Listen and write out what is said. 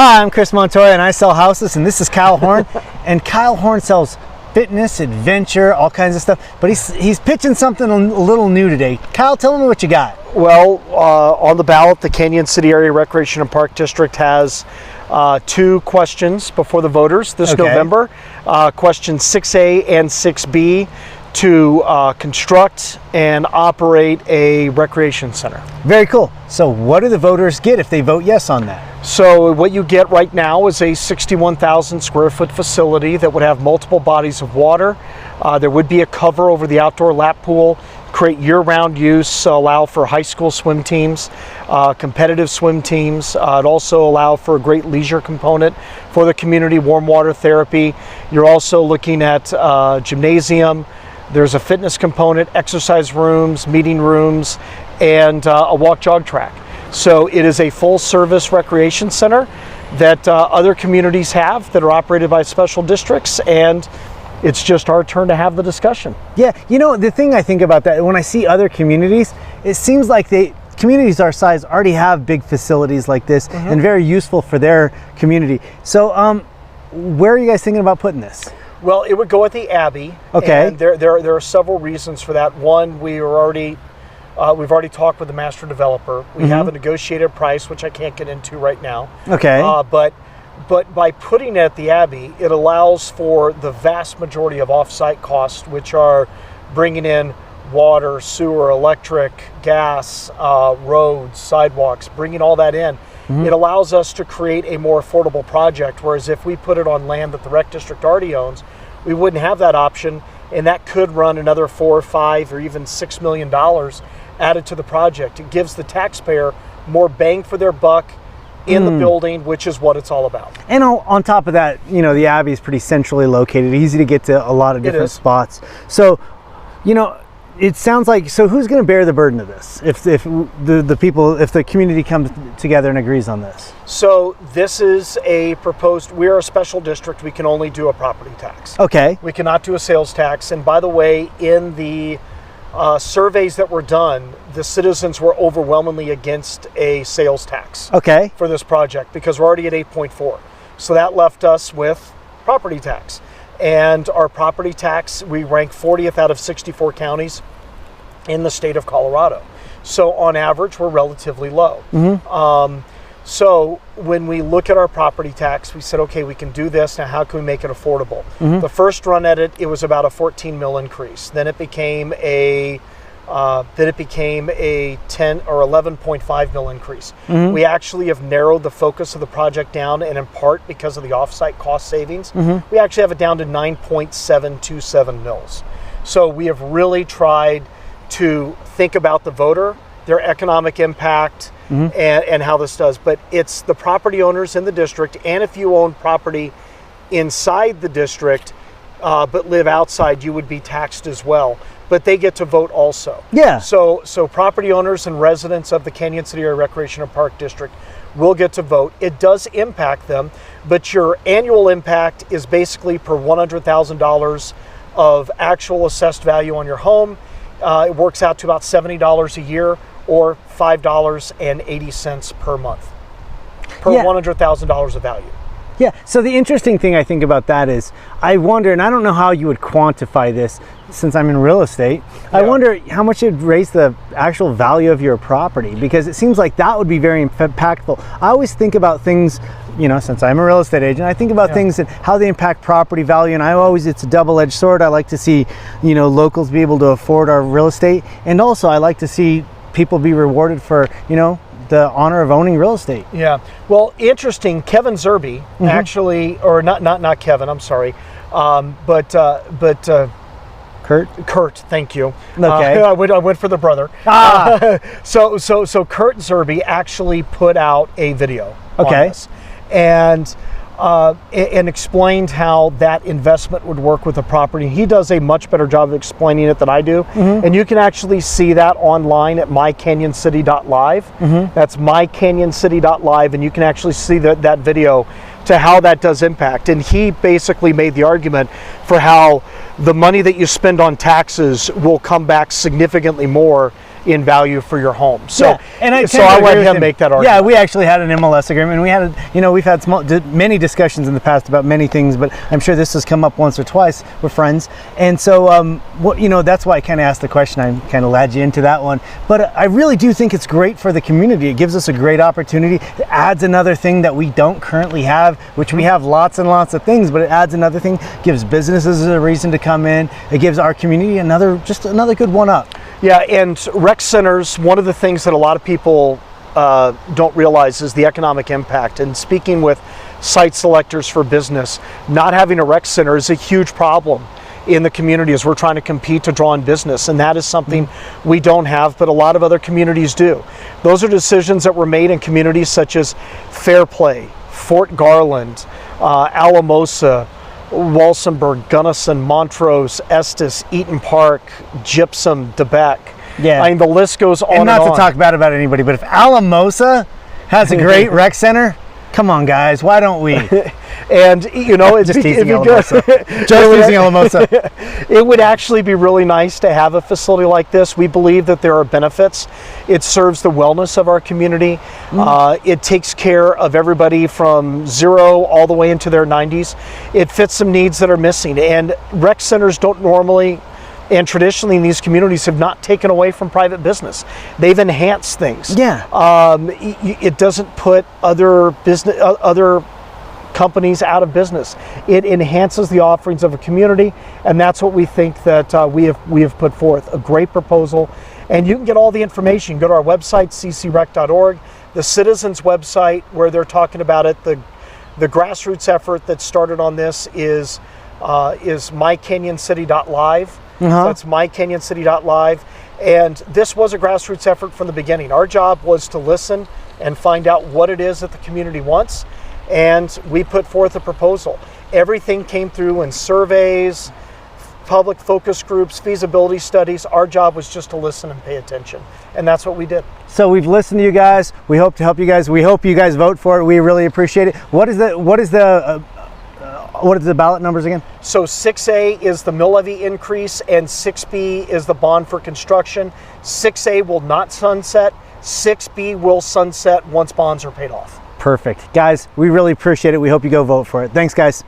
Hi, I'm Chris Montoya and I sell houses, and this is Kyle Horn. And Kyle Horn sells fitness, adventure, all kinds of stuff, but he's pitching something a little new today. Kyle, tell me what you got. Well, on the ballot, the Cañon City Area Recreation and Park District has two questions before the voters this November. Questions 6A and 6B to construct and operate a recreation center. Very cool. So what do the voters get if they vote yes on that? So what you get right now is a 61,000 square foot facility that would have multiple bodies of water. There would be a cover over the outdoor lap pool, create year-round use, allow for high school swim teams, competitive swim teams. It'd also allow for a great leisure component for the community, warm water therapy. You're also looking at gymnasium. There's a fitness component, exercise rooms, meeting rooms, and a walk-jog track. So it is a full-service recreation center that other communities have that are operated by special districts, and it's just our turn to have the discussion. Yeah, you know, the thing I think about that, when I see other communities, it seems like communities our size already have big facilities like this and very useful for their community. So where are you guys thinking about putting this? Well, it would go at the Abbey. Okay. And there are several reasons for that. One, we've already talked with the master developer. We have a negotiated price, which I can't get into right now. Okay. But by putting it at the Abbey, it allows for the vast majority of off-site costs, which are bringing in water, sewer, electric, gas, roads, sidewalks, bringing all that in. It allows us to create a more affordable project, whereas if we put it on land that the rec district already owns, we wouldn't have that option, and that could run another $4 or $5 or even $6 million added to the project. It gives the taxpayer more bang for their buck in the building, which is what it's all about. And on top of that, you know, the Abbey is pretty centrally located, easy to get to a lot of different spots. So, you know, it sounds like, so who's going to bear the burden of this if the community comes together and agrees on this? So this is a proposed, we're a special district, we can only do a property tax. Okay. We cannot do a sales tax. And by the way, in the surveys that were done, the citizens were overwhelmingly against a sales tax for this project because we're already at 8.4. So that left us with property tax. And our property tax, we rank 40th out of 64 counties in the state of Colorado. So on average, we're relatively low. So when we look at our property tax, we said, okay, we can do this. Now, how can we make it affordable? The first run at it, it was about a 14 mil increase. Then it became a 10 or 11.5 mil increase. We actually have narrowed the focus of the project down, and in part because of the offsite cost savings, we actually have it down to 9.727 mils. So we have really tried to think about the voter, their economic impact, and how this does. But it's the property owners in the district, and if you own property inside the district but live outside, you would be taxed as well. But they get to vote also. Yeah. So property owners and residents of the Cañon City Area Recreation and Park District will get to vote. It does impact them, but your annual impact is basically per $100,000 of actual assessed value on your home. It works out to about $70 a year or $5.80 per month per $100,000 of value. Yeah, so the interesting thing I think about that is, I wonder, and I don't know how you would quantify this since I'm in real estate, I wonder how much it would raise the actual value of your property, because it seems like that would be very impactful. I always think about things, you know, since I'm a real estate agent, I think about things and how they impact property value, and it's a double-edged sword. I like to see, you know, locals be able to afford our real estate, and also I like to see people be rewarded for, you know, the honor of owning real estate. Yeah. Well, interesting. Kevin Zerbe actually, or not Kevin. I'm sorry, but Kurt. Thank you. Okay. I went for the brother. So Kurt Zerbe actually put out a video on this, and explained how that investment would work with the property. He does a much better job of explaining it than I do. And you can actually see that online at mycanyоncity.live. That's mycanyоncity.live, and you can actually see that video to how that does impact. And he basically made the argument for how the money that you spend on taxes will come back significantly more in value for your home. So, and I I'll let him make that argument. Yeah, we actually had an MLS agreement. We had, we've had many discussions in the past about many things, but I'm sure this has come up once or twice. We're friends, and so that's why I kind of asked the question. I kind of led you into that one, but I really do think it's great for the community. It gives us a great opportunity. It adds another thing that we don't currently have, which we have lots and lots of things, but it adds another thing. Gives businesses a reason to come in. It gives our community another good one up. Yeah, and rec centers, one of the things that a lot of people don't realize is the economic impact. And speaking with site selectors for business, not having a rec center is a huge problem in the community as we're trying to compete to draw in business. And that is something we don't have, but a lot of other communities do. Those are decisions that were made in communities such as Fairplay, Fort Garland, Alamosa, Walsenburg, Gunnison, Montrose, Estes, Eaton Park, Gypsum, DeBeck. Yeah. I mean, the list goes on and not on. to talk bad about anybody, but if Alamosa has a great rec center, come on, guys, why don't we? And it's just teasing Alamosa. Just teasing Alamosa. It would actually be really nice to have a facility like this. We believe that there are benefits. It serves the wellness of our community. It takes care of everybody from 0 all the way into their 90s. It fits some needs that are missing. And rec centers don't normally, and traditionally in these communities, have not taken away from private business. They've enhanced things. Yeah. It doesn't put other companies out of business. It enhances the offerings of a community, and that's what we think that we have put forth. A great proposal, and you can get all the information. Go to our website, ccrec.org, the Citizens website where they're talking about it. The grassroots effort that started on this is mycanyoncity.live. So that's mycanyoncity.live, and this was a grassroots effort from the beginning. Our job was to listen and find out what it is that the community wants, and we put forth a proposal. Everything came through in surveys, public focus groups, feasibility studies. Our job was just to listen and pay attention, and that's what we did. So we've listened to you guys. We hope to help you guys. We hope you guys vote for it. We really appreciate it. What is the ballot numbers again? So 6A is the mill levy increase, and 6B is the bond for construction. 6A will not sunset. 6B will sunset once bonds are paid off. Perfect. Guys, we really appreciate it. We hope you go vote for it. Thanks, guys.